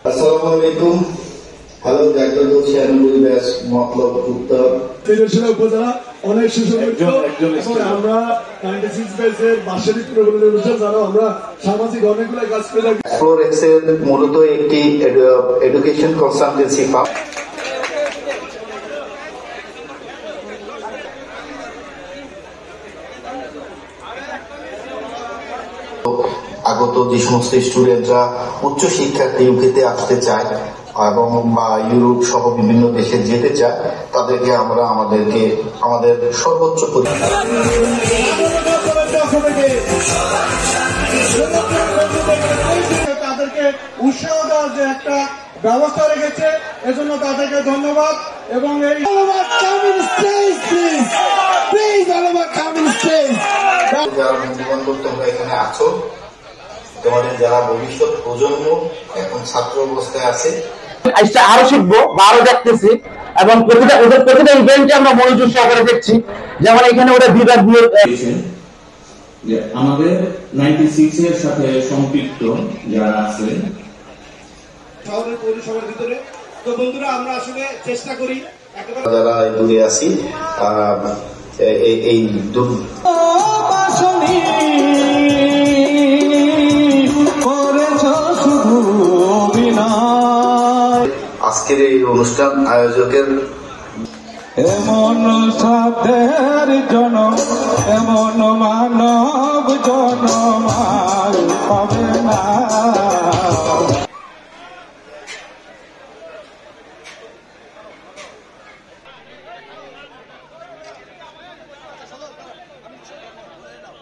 আসসালামু আলাইকুম। Hello, doctor বলছি আনুল ব্যাস মতলব উত্তর তেজস্ক্রিয় উপজেলা অনেক সুসংগঠিত এবং আমরা 96 ব্যাচের বার্ষিক প্রোগ্রামের অনুষ্ঠান যারা আমরা সামাজিক অনেকগুলো কাজ করে থাকি। এক্সপ্লোর এক্সেল মূলত একটি এডুকেশন কনসালটেন্সি ফার্ম। আগত যে সমস্ত স্টুডেন্টরা উচ্চ শিক্ষার্থী ইউকেতে আসতে চায় এবং বা ইউরোপ সহ বিভিন্ন দেশে যেতে চায়, তাদেরকে আমরা আমাদের সর্বোচ্চ তাদেরকে উৎসাহ দেওয়ার যে একটা ব্যবস্থা রেখেছে, এজন্য তাদেরকে ধন্যবাদ। এবং এই যারা বন্ধু-বান্ধব তোমরা এখানে আছো, তোমাদের যারা ভবিষ্যৎ প্রজন্ম এখন ছাত্র অবস্থায় আছে, আরো শিখবো বা আরো দেখতেছি এবং প্রতিটা ইভেন্টে আমরা মনোযোগ সহকারে দেখছি। যেমন এখানে ওরা বিভাগ দিয়ে আমাদের 96 এর সাথে সম্পৃক্ত যারা আছে শহরের পৌরসভার ভিতরে। তো বন্ধুরা, আমরা আসলে চেষ্টা করি যারা দূরে আছি এই আজকের এই অনুষ্ঠান আয়োজকের এমন সাধের জনম, এমন মানব জনম আর পাবে না।